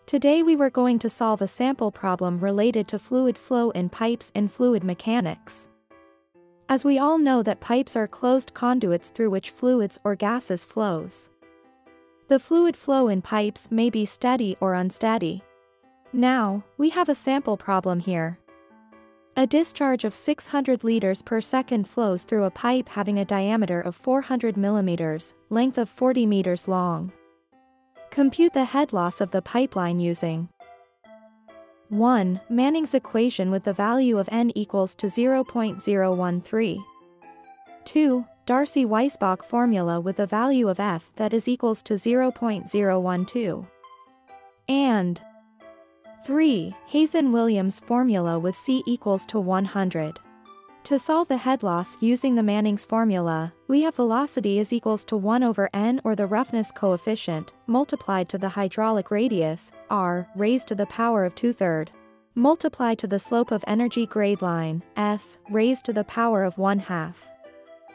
Today we were going to solve a sample problem related to fluid flow in pipes in fluid mechanics. As we all know that pipes are closed conduits through which fluids or gases flows. The fluid flow in pipes may be steady or unsteady. Now, we have a sample problem here. A discharge of 600 liters per second flows through a pipe having a diameter of 400 millimeters, length of 40 meters long. Compute the head loss of the pipeline using 1. Manning's equation with the value of n equals to 0.013. 2. Darcy-Weisbach formula with the value of F that is equals to 0.012. And 3. Hazen-Williams formula with C equals to 100. To solve the head loss using the Manning's formula, we have velocity is equals to 1 over n, or the roughness coefficient, multiplied to the hydraulic radius, r, raised to the power of 2/3, multiplied to the slope of energy grade line, s, raised to the power of 1/2.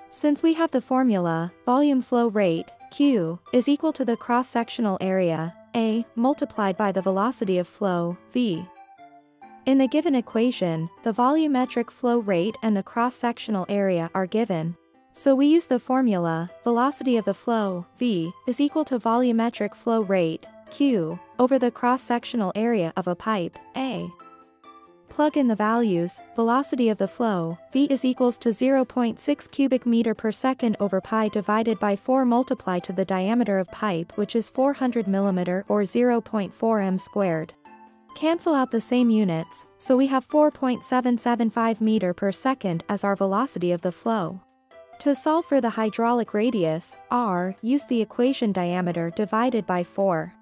Since we have the formula, volume flow rate, q, is equal to the cross-sectional area, a, multiplied by the velocity of flow, v. In the given equation, the volumetric flow rate and the cross-sectional area are given. So we use the formula, velocity of the flow, v, is equal to volumetric flow rate, q, over the cross-sectional area of a pipe, a. Plug in the values, velocity of the flow, v is equals to 0.6 cubic meter per second over pi divided by 4 multiplied to the diameter of pipe, which is 400 millimeter or 0.4 m squared. Cancel out the same units, so we have 4.775 meter per second as our velocity of the flow. To solve for the hydraulic radius, r, use the equation diameter divided by 4.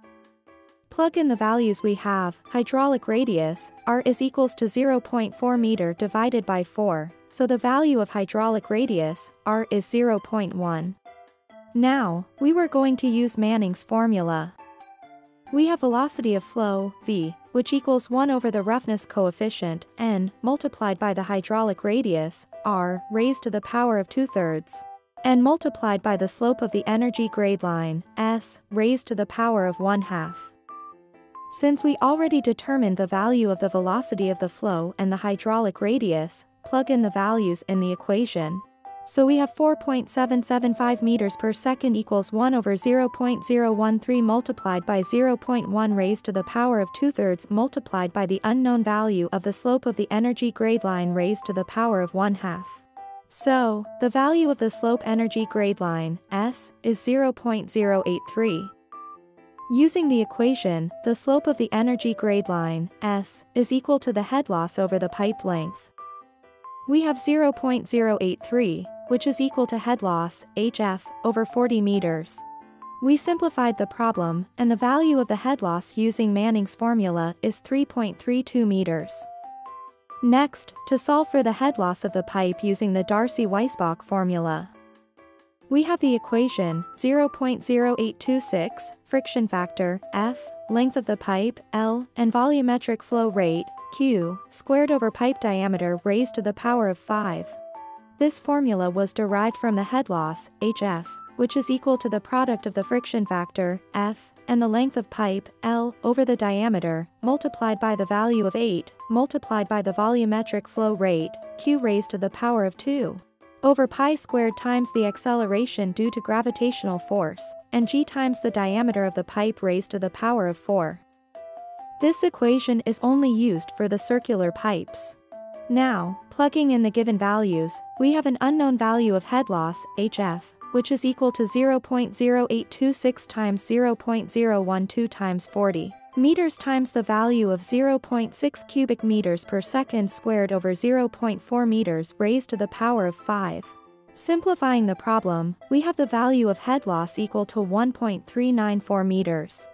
Plug in the values we have, hydraulic radius, r is equals to 0.4 meter divided by 4, so the value of hydraulic radius, r, is 0.1. Now, we were going to use Manning's formula. We have velocity of flow, v, which equals 1 over the roughness coefficient, n, multiplied by the hydraulic radius, r, raised to the power of 2/3, and multiplied by the slope of the energy grade line, s, raised to the power of 1/2. Since we already determined the value of the velocity of the flow and the hydraulic radius, plug in the values in the equation. So we have 4.775 meters per second equals 1 over 0.013 multiplied by 0.1 raised to the power of 2/3 multiplied by the unknown value of the slope of the energy grade line raised to the power of 1/2. So, the value of the slope energy grade line, s, is 0.083. Using the equation, the slope of the energy grade line, s, is equal to the head loss over the pipe length. We have 0.083, which is equal to head loss, hf, over 40 meters. We simplified the problem, and the value of the head loss using Manning's formula is 3.32 meters. Next, to solve for the head loss of the pipe using the Darcy-Weisbach formula. We have the equation, 0.0826, friction factor, F, length of the pipe, L, and volumetric flow rate, Q, squared over pipe diameter raised to the power of 5. This formula was derived from the head loss, HF, which is equal to the product of the friction factor, F, and the length of pipe, L, over the diameter, multiplied by the value of 8, multiplied by the volumetric flow rate, Q raised to the power of 2. Over pi squared times the acceleration due to gravitational force, and g times the diameter of the pipe raised to the power of 4. This equation is only used for the circular pipes. Now, plugging in the given values, we have an unknown value of head loss, hf, which is equal to 0.0826 times 0.012 times 40 meters times the value of 0.6 cubic meters per second squared over 0.4 meters raised to the power of 5. Simplifying the problem, we have the value of head loss equal to 1.394 meters.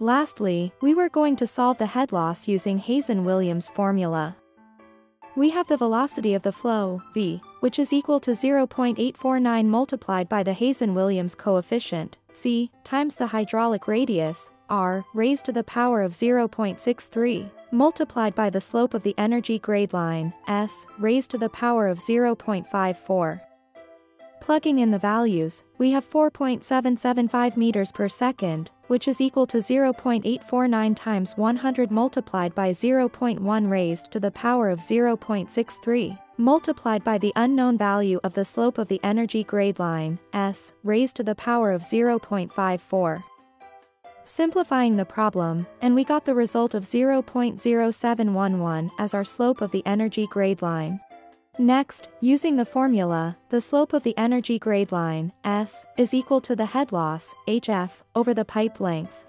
Lastly, we were going to solve the head loss using Hazen-Williams formula. We have the velocity of the flow, v, which is equal to 0.849 multiplied by the Hazen-Williams coefficient, c, times the hydraulic radius, r, raised to the power of 0.63, multiplied by the slope of the energy grade line, s, raised to the power of 0.54. Plugging in the values, we have 4.775 meters per second, which is equal to 0.849 times 100 multiplied by 0.1 raised to the power of 0.63, multiplied by the unknown value of the slope of the energy grade line, S, raised to the power of 0.54. Simplifying the problem, and we got the result of 0.0711 as our slope of the energy grade line. Next, using the formula, the slope of the energy grade line, S, is equal to the head loss, HF, over the pipe length.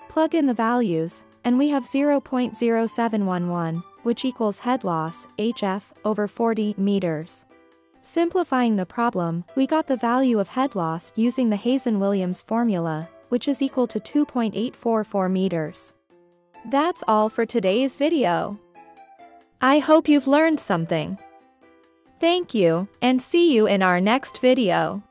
Plug in the values, and we have 0.0711, which equals head loss, HF, over 40 meters. Simplifying the problem, we got the value of head loss using the Hazen-Williams formula, which is equal to 2.844 meters. That's all for today's video. I hope you've learned something. Thank you, and see you in our next video.